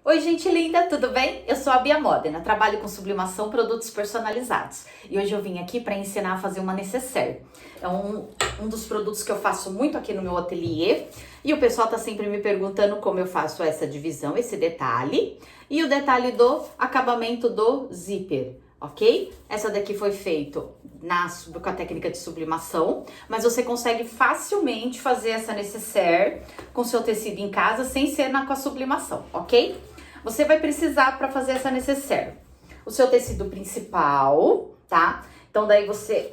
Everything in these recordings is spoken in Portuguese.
Oi, gente linda, tudo bem? Eu sou a Bia Modena, trabalho com sublimação, produtos personalizados. E hoje eu vim aqui para ensinar a fazer uma nécessaire. É um dos produtos que eu faço muito aqui no meu ateliê. E o pessoal tá sempre me perguntando como eu faço essa divisão, esse detalhe. E o detalhe do acabamento do zíper, ok? Essa daqui foi feito com a técnica de sublimação, mas você consegue facilmente fazer essa nécessaire com seu tecido em casa sem ser com a sublimação, ok? Você vai precisar para fazer essa nécessaire o seu tecido principal, tá? Então daí você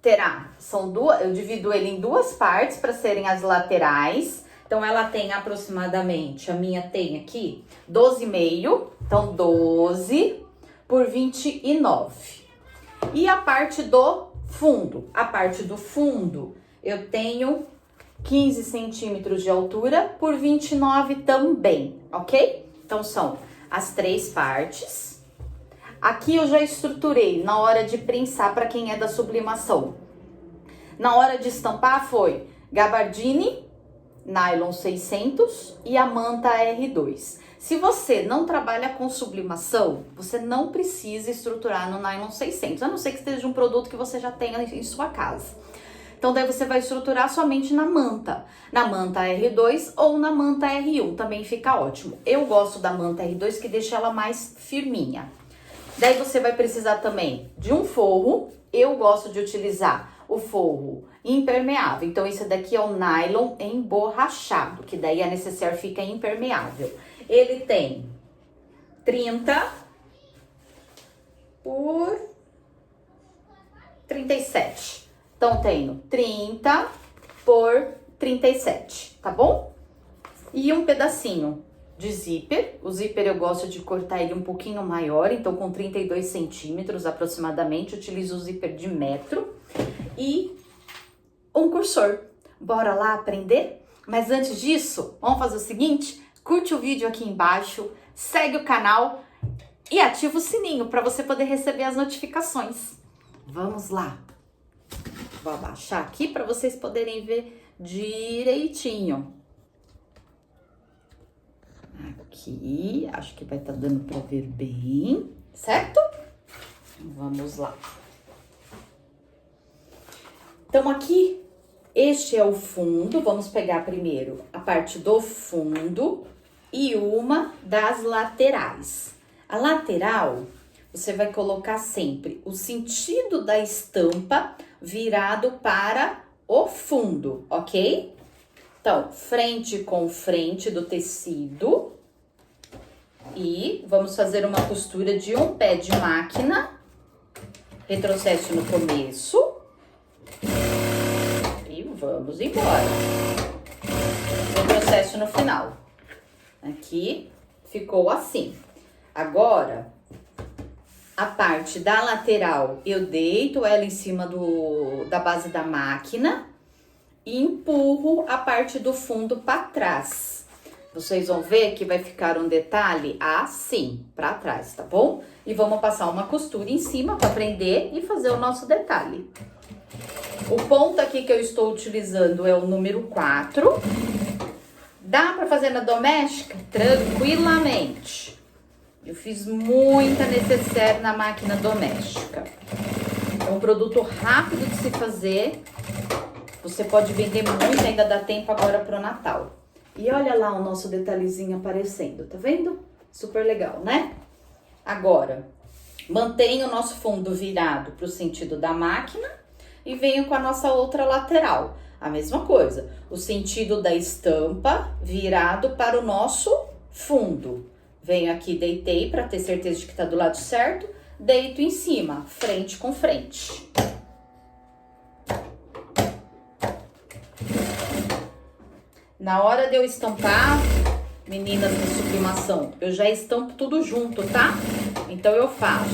terá, eu divido ele em duas partes para serem as laterais. Então ela tem aproximadamente, a minha tem aqui 12,5, então 12 por 29. E a parte do fundo? A parte do fundo eu tenho 15 centímetros de altura por 29 também, ok? Então são as três partes. Aqui eu já estruturei na hora de prensar para quem é da sublimação. Na hora de estampar foi gabardine, nylon 600 e a manta R2. Se você não trabalha com sublimação, você não precisa estruturar no nylon 600, a não ser que esteja um produto que você já tenha em sua casa. Então daí você vai estruturar somente na manta R2 ou na manta R1, também fica ótimo. Eu gosto da manta R2 que deixa ela mais firminha. Daí você vai precisar também de um forro. Eu gosto de utilizar o forro impermeável. Então esse daqui é o nylon emborrachado, que daí a nécessaire fica impermeável. Ele tem 30 por 37. Então, tenho 30 por 37, tá bom? E um pedacinho de zíper. O zíper eu gosto de cortar ele um pouquinho maior, então com 32 centímetros aproximadamente. Utilizo o zíper de metro. E um cursor. Bora lá aprender? Mas antes disso, vamos fazer o seguinte? Curte o vídeo aqui embaixo, segue o canal e ativa o sininho para você poder receber as notificações. Vamos lá! Vou abaixar aqui para vocês poderem ver direitinho. Aqui, acho que vai estar dando para ver bem, certo? Vamos lá. Então, aqui, este é o fundo. Vamos pegar primeiro a parte do fundo e uma das laterais. A lateral, você vai colocar sempre o sentido da estampa virado para o fundo, ok? Então, frente com frente do tecido. E vamos fazer uma costura de um pé de máquina. Retrocede no começo. E vamos embora. Retrocede no final. Aqui ficou assim. Agora, a parte da lateral, eu deito ela em cima da base da máquina e empurro a parte do fundo para trás. Vocês vão ver que vai ficar um detalhe assim, para trás, tá bom? E vamos passar uma costura em cima para prender e fazer o nosso detalhe. O ponto aqui que eu estou utilizando é o número 4. Dá para fazer na doméstica? Tranquilamente. Eu fiz muita nécessaire na máquina doméstica. É um produto rápido de se fazer. Você pode vender muito, ainda dá tempo agora pro Natal. E olha lá o nosso detalhezinho aparecendo, tá vendo? Super legal, né? Agora, mantenho o nosso fundo virado pro sentido da máquina e venho com a nossa outra lateral. A mesma coisa, o sentido da estampa virado para o nosso fundo. Venho aqui, deitei para ter certeza de que tá do lado certo, deito em cima, frente com frente. Na hora de eu estampar, meninas da sublimação, eu já estampo tudo junto, tá? Então eu faço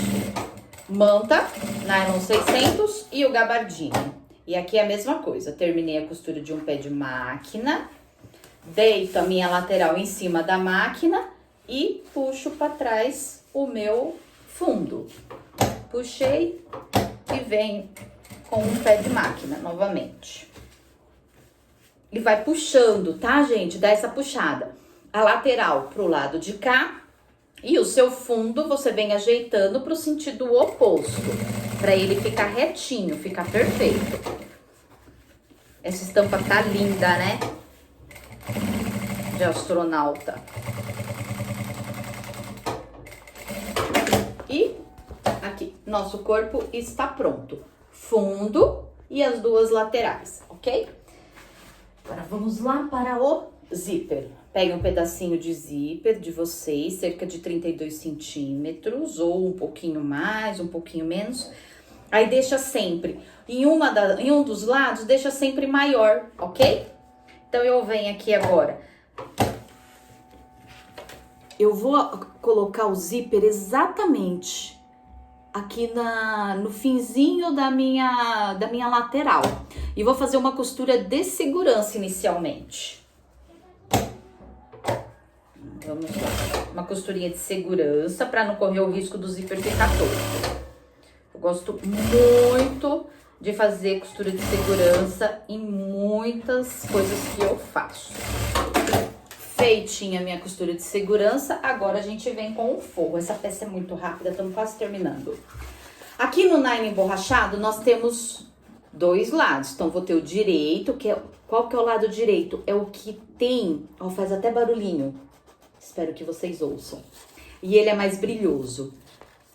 manta, nylon 600 e o gabardine. E aqui é a mesma coisa, terminei a costura de um pé de máquina, deito a minha lateral em cima da máquina e puxo para trás o meu fundo. Puxei e venho com um pé de máquina novamente. E vai puxando, tá, gente? Dá essa puxada. A lateral pro lado de cá E o seu fundo você vem ajeitando para o sentido oposto, para ele ficar retinho, ficar perfeito. Essa estampa tá linda, né? De astronauta. E aqui, nosso corpo está pronto. Fundo e as duas laterais, ok? Agora vamos lá para o zíper. Pegue um pedacinho de zíper de vocês, cerca de 32 centímetros, ou um pouquinho mais, um pouquinho menos. Aí deixa sempre, em um dos lados, deixa sempre maior, ok? Então, eu venho aqui agora. Eu vou colocar o zíper exatamente aqui no finzinho da minha lateral. E vou fazer uma costura de segurança inicialmente. Vamos lá. Uma costurinha de segurança para não correr o risco do zíper ficar torto. Eu gosto muito de fazer costura de segurança em muitas coisas que eu faço. Feitinha a minha costura de segurança, agora a gente vem com o forro. Essa peça é muito rápida, estamos quase terminando. Aqui no nylon emborrachado, nós temos dois lados. Então, vou ter o direito, qual que é o lado direito? É o que tem, ó, faz até barulhinho. Espero que vocês ouçam. E ele é mais brilhoso.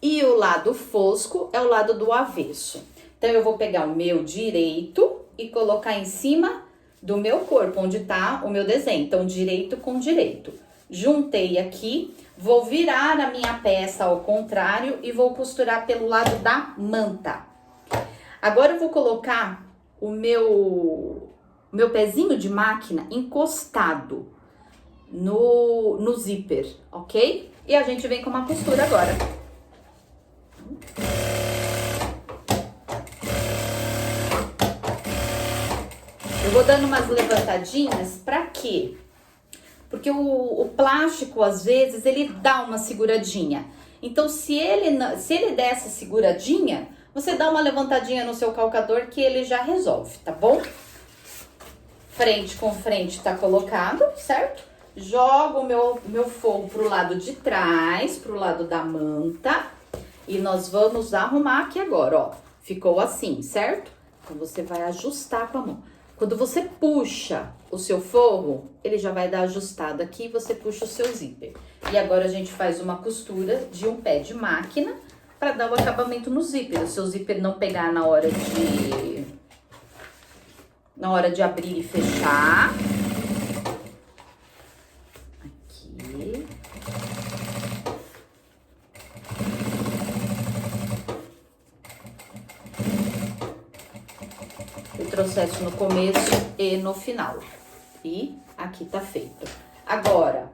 E o lado fosco é o lado do avesso. Então, eu vou pegar o meu direito e colocar em cima do meu corpo, onde tá o meu desenho. Então, direito com direito. Juntei aqui, vou virar a minha peça ao contrário e vou costurar pelo lado da manta. Agora, eu vou colocar o meu pezinho de máquina encostado no zíper, ok? E a gente vem com uma costura agora. Eu vou dando umas levantadinhas, pra quê? Porque o plástico, às vezes, ele dá uma seguradinha. Então, se ele der essa seguradinha, você dá uma levantadinha no seu calcador que ele já resolve, tá bom? Frente com frente tá colocado, certo? Jogo o meu forro pro lado de trás, pro lado da manta. E nós vamos arrumar aqui agora, ó. Ficou assim, certo? Então, você vai ajustar com a mão. Quando você puxa o seu forro, ele já vai dar ajustado aqui e você puxa o seu zíper. E agora a gente faz uma costura de um pé de máquina para dar o acabamento no zíper. O seu zíper não pegar na hora de abrir e fechar. Aqui. Processo no começo e no final. E aqui tá feito. Agora,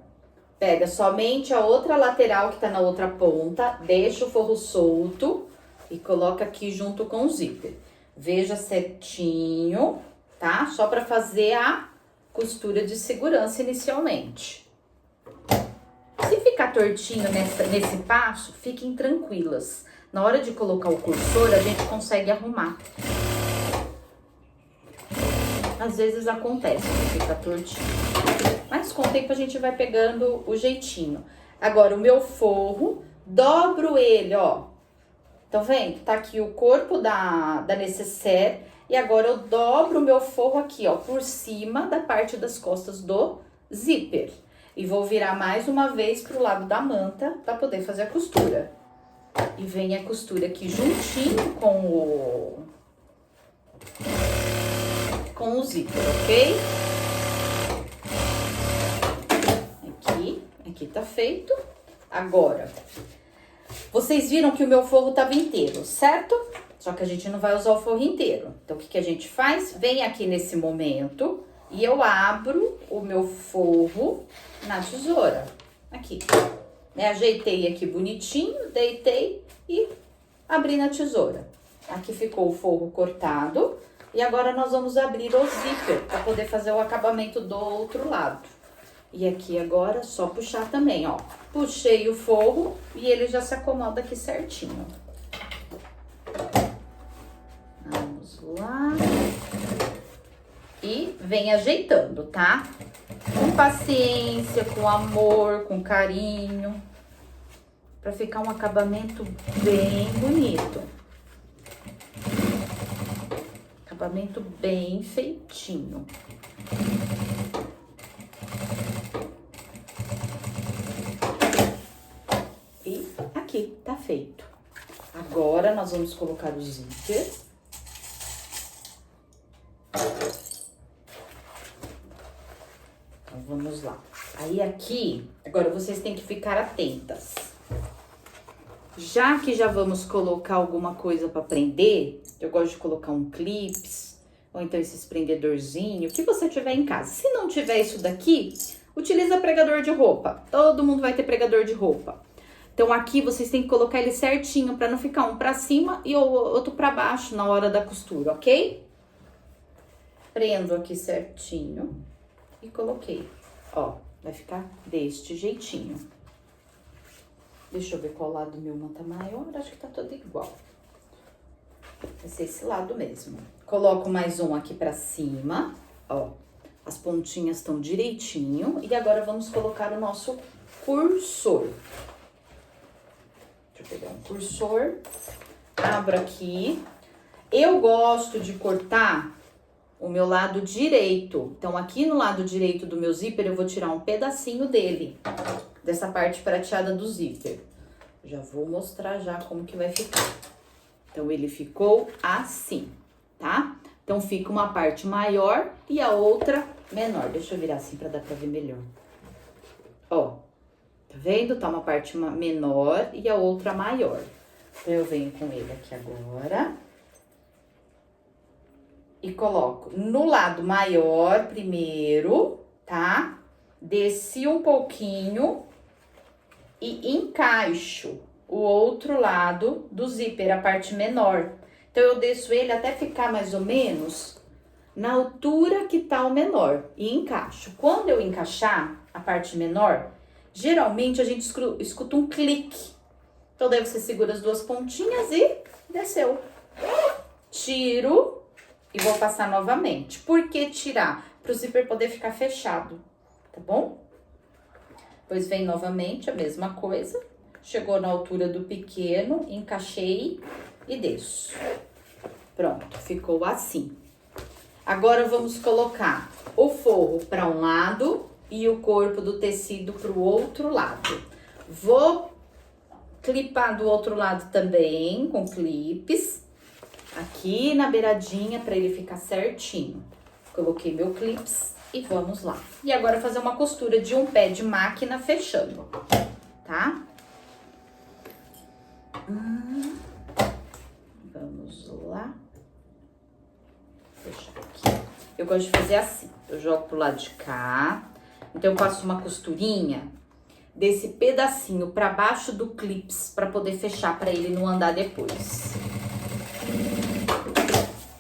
pega somente a outra lateral que tá na outra ponta, deixa o forro solto e coloca aqui junto com o zíper. Veja certinho, tá? Só pra fazer a costura de segurança inicialmente. Se ficar tortinho nesse passo, fiquem tranquilas. Na hora de colocar o cursor, a gente consegue arrumar. Às vezes acontece que fica tortinho. Mas com o tempo a gente vai pegando o jeitinho. Agora, o meu forro, dobro ele, ó. Estão vendo? Tá aqui o corpo da necessaire. E agora eu dobro o meu forro aqui, ó, por cima da parte das costas do zíper. E vou virar mais uma vez pro lado da manta para poder fazer a costura. E vem a costura aqui juntinho com o zíper, ok? Aqui tá feito. Agora, vocês viram que o meu forro tava inteiro, certo? Só que a gente não vai usar o forro inteiro. Então, o que a gente faz? Vem aqui nesse momento e eu abro o meu forro na tesoura. Aqui, né? Ajeitei aqui bonitinho, deitei e abri na tesoura. Aqui ficou o forro cortado. E agora nós vamos abrir o zíper para poder fazer o acabamento do outro lado. E aqui agora, só puxar também, ó. Puxei o forro e ele já se acomoda aqui certinho. Vamos lá. E vem ajeitando, tá? Com paciência, com amor, com carinho. Pra ficar um acabamento bem bonito. Acabamento bem feitinho. E aqui, tá feito. Agora, nós vamos colocar o zíper. Então, vamos lá. Aí, aqui, agora vocês têm que ficar atentas. Já que já vamos colocar alguma coisa para prender, eu gosto de colocar um clips, ou então esses prendedorzinho, o que você tiver em casa. Se não tiver isso daqui, utiliza pregador de roupa. Todo mundo vai ter pregador de roupa. Então, aqui vocês têm que colocar ele certinho para não ficar um para cima e o outro para baixo na hora da costura, ok? Prendo aqui certinho e coloquei. Ó, vai ficar deste jeitinho. Deixa eu ver qual lado meu tá maior, acho que tá todo igual. Vai ser esse lado mesmo. Coloco mais um aqui pra cima, ó. As pontinhas estão direitinho. E agora vamos colocar o nosso cursor. Deixa eu pegar um cursor. Abro aqui. Eu gosto de cortar o meu lado direito. Então, aqui no lado direito do meu zíper, eu vou tirar um pedacinho dele. Dessa parte prateada do zíper. Já vou mostrar já como que vai ficar. Então, ele ficou assim, tá? Então, fica uma parte maior e a outra menor. Deixa eu virar assim pra dar pra ver melhor. Ó, tá vendo? Tá uma parte menor e a outra maior. Então, eu venho com ele aqui agora. E coloco no lado maior primeiro, tá? Desci um pouquinho e encaixo o outro lado do zíper, a parte menor. Então, eu desço ele até ficar mais ou menos na altura que tá o menor e encaixo. Quando eu encaixar a parte menor, geralmente a gente escuta um clique. Então, daí você segura as duas pontinhas e desceu. Tiro e vou passar novamente. Por que tirar? Para o zíper poder ficar fechado, tá bom? Depois vem novamente a mesma coisa. Chegou na altura do pequeno, encaixei e desço. Pronto, ficou assim. Agora, vamos colocar o forro para um lado e o corpo do tecido para o outro lado. Vou clipar do outro lado também, com clips. Aqui na beiradinha, para ele ficar certinho. Coloquei meu clips e vamos lá. E agora, fazer uma costura de um pé de máquina fechando, tá? Vamos lá. Fechar aqui. Eu gosto de fazer assim. Eu jogo pro lado de cá. Então, eu passo uma costurinha desse pedacinho pra baixo do clips, pra poder fechar, pra ele não andar depois.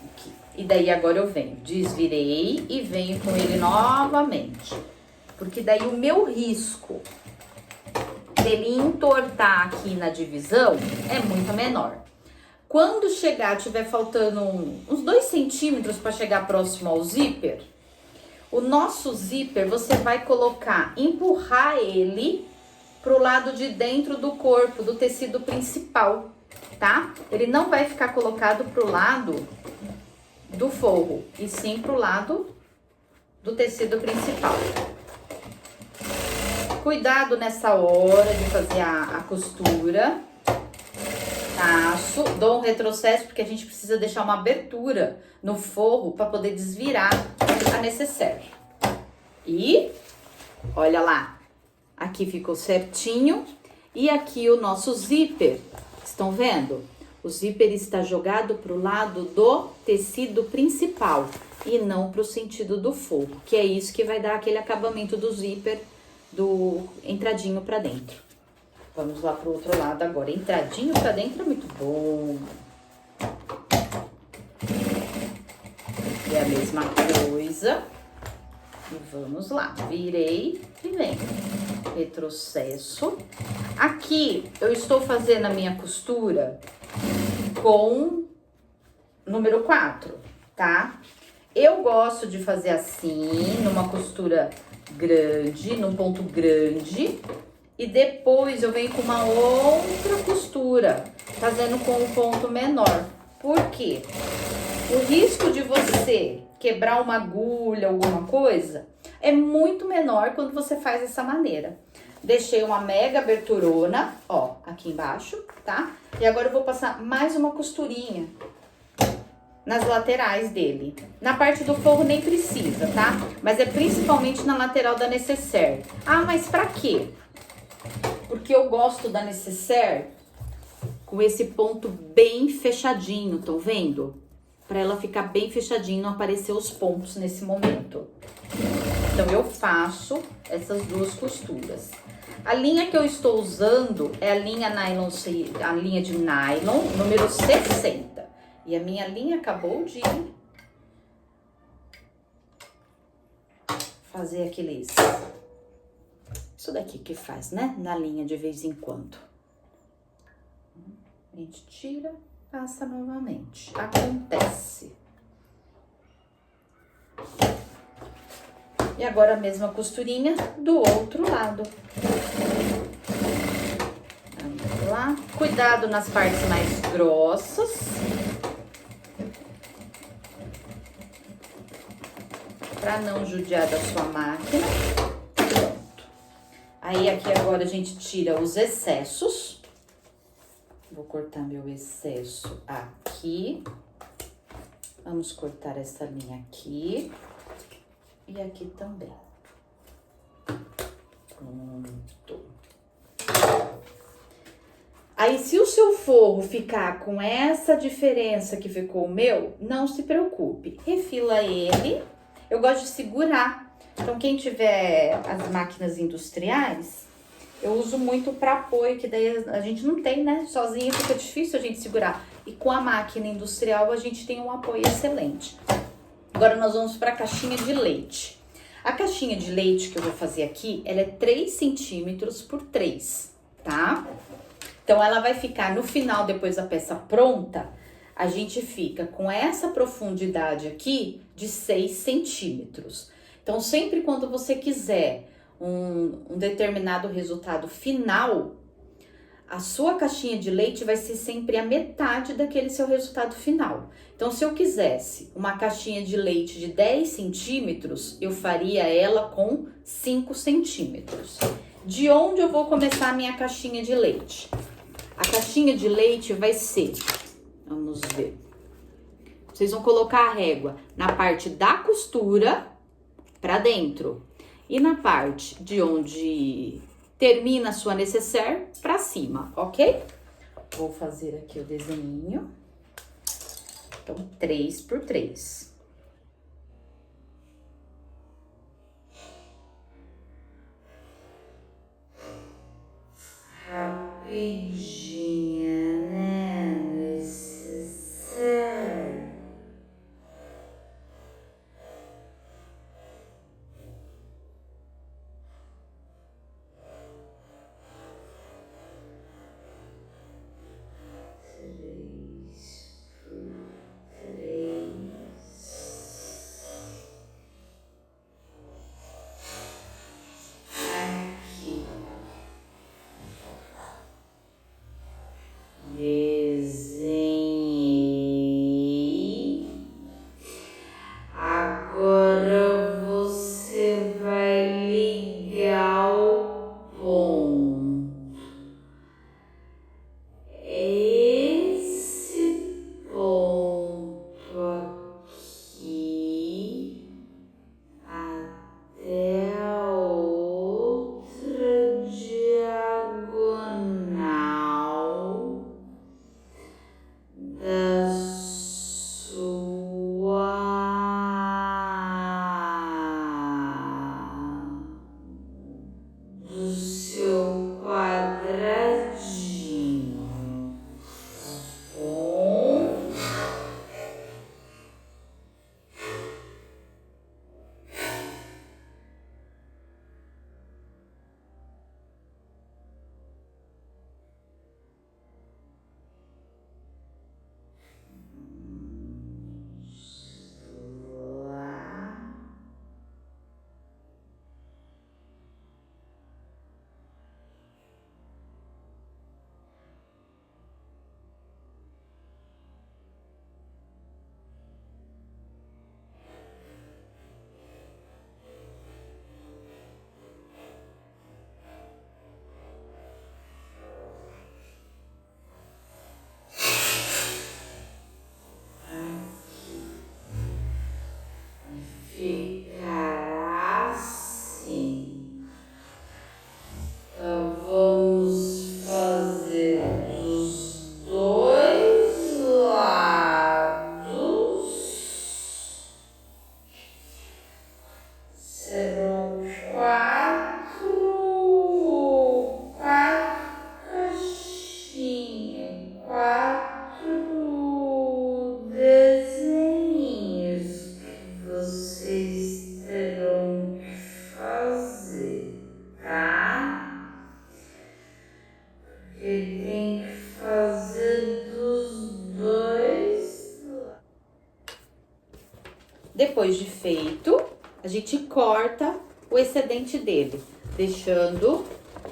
Aqui. E daí, agora eu venho, desvirei e venho com ele novamente. Porque daí o meu risco dele entortar aqui na divisão é muito menor. Quando chegar, tiver faltando uns 2 centímetros para chegar próximo ao zíper, o nosso zíper você vai colocar, empurrar ele pro lado de dentro do corpo, do tecido principal, tá? Ele não vai ficar colocado pro lado do forro, e sim pro lado do tecido principal. Cuidado nessa hora de fazer a costura. Taço, dou um retrocesso porque a gente precisa deixar uma abertura no forro para poder desvirar a necessaire. E olha lá, aqui ficou certinho. E aqui o nosso zíper, estão vendo? O zíper está jogado para o lado do tecido principal e não para o sentido do forro, que é isso que vai dar aquele acabamento do zíper, do entradinho para dentro. Vamos lá pro outro lado agora. Entradinho pra dentro é muito bom. É a mesma coisa. E vamos lá. Virei e venho. Retrocesso. Aqui eu estou fazendo a minha costura com número 4, tá? Eu gosto de fazer assim, numa costura grande, num ponto grande. e depois eu venho com uma outra costura, fazendo com um ponto menor. Por quê? O risco de você quebrar uma agulha, alguma coisa, é muito menor quando você faz dessa maneira. Deixei uma mega aberturona, ó, aqui embaixo, tá? E agora eu vou passar mais uma costurinha nas laterais dele. Na parte do forro nem precisa, tá? Mas é principalmente na lateral da nécessaire. Ah, mas pra quê? Porque eu gosto da nécessaire com esse ponto bem fechadinho, estão vendo? Pra ela ficar bem fechadinho, não aparecer os pontos nesse momento. Então, eu faço essas duas costuras. A linha que eu estou usando é a linha nylon, a linha de nylon número 60. E a minha linha acabou de fazer aqueles... Isso daqui que faz, né? Na linha de vez em quando. A gente tira, passa novamente. Acontece. E agora a mesma costurinha do outro lado. Vamos lá. Cuidado nas partes mais grossas. Pra não judiar da sua máquina. Pronto. Aí aqui agora a gente tira os excessos. Vou cortar meu excesso aqui. Vamos cortar essa linha aqui. E aqui também. Pronto. Aí, se o seu forro ficar com essa diferença que ficou o meu, não se preocupe. Refila ele. Eu gosto de segurar. Então, quem tiver as máquinas industriais, eu uso muito para apoio, que daí a gente não tem, né? Sozinho fica difícil a gente segurar. E com a máquina industrial, a gente tem um apoio excelente. Agora, nós vamos para a caixinha de leite. A caixinha de leite que eu vou fazer aqui, ela é 3 centímetros por 3, tá? Então, ela vai ficar no final, depois da peça pronta, a gente fica com essa profundidade aqui de 6 centímetros. Então, sempre quando você quiser um determinado resultado final, a sua caixinha de leite vai ser sempre a metade daquele seu resultado final. Então, se eu quisesse uma caixinha de leite de 10 centímetros, eu faria ela com 5 centímetros. De onde eu vou começar a minha caixinha de leite? A caixinha de leite vai ser, vamos ver, vocês vão colocar a régua na parte da costura pra dentro e na parte de onde termina a sua nécessaire pra cima, ok? Vou fazer aqui o desenho. Então, 3 por 3. Rapidinha, né? Nécessaire. Três por 3. que tem que fazer dos dois. Depois de feito, a gente corta o excedente dele, deixando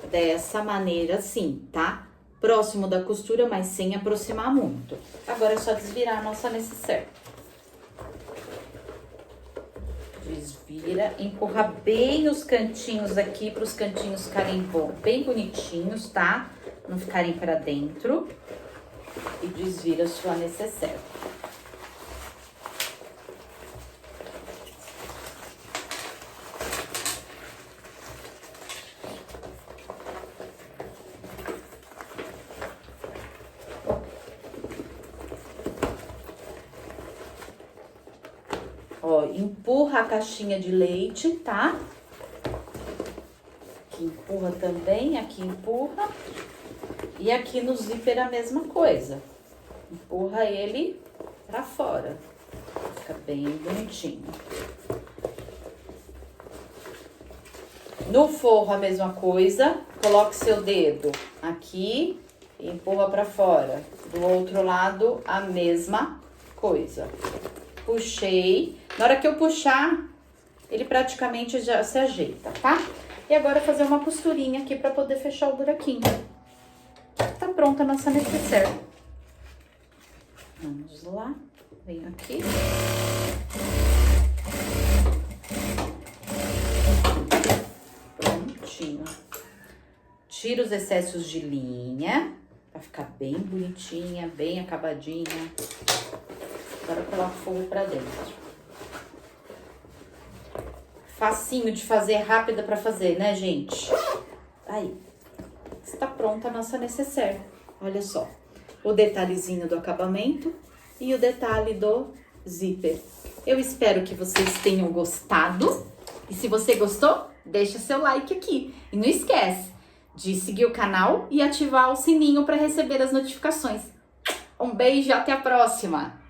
dessa maneira assim, tá? Próximo da costura, mas sem aproximar muito. Agora é só desvirar a nossa nécessaire. Desvira, empurra bem os cantinhos aqui, para os cantinhos ficarem bem bonitinhos, tá? Não ficarem para dentro. E desvira a sua nécessaire. Ó, empurra a caixinha de leite, tá? Aqui empurra também, aqui empurra. E aqui no zíper a mesma coisa. Empurra ele pra fora. Fica bem bonitinho. No forro a mesma coisa. Coloque seu dedo aqui e empurra pra fora. Do outro lado a mesma coisa. Puxei. Na hora que eu puxar, ele praticamente já se ajeita, tá? E agora fazer uma costurinha aqui pra poder fechar o buraquinho. Tá pronta a nossa nécessaire. Vamos lá. Venho aqui. Prontinho. Tira os excessos de linha, pra ficar bem bonitinha, bem acabadinha. Agora coloco o fogo pra dentro. Facinho de fazer, rápida pra fazer, né, gente? Aí, está pronta a nossa nécessaire. Olha só, o detalhezinho do acabamento e o detalhe do zíper. Eu espero que vocês tenham gostado. E se você gostou, deixa seu like aqui. E não esquece de seguir o canal e ativar o sininho para receber as notificações. Um beijo e até a próxima!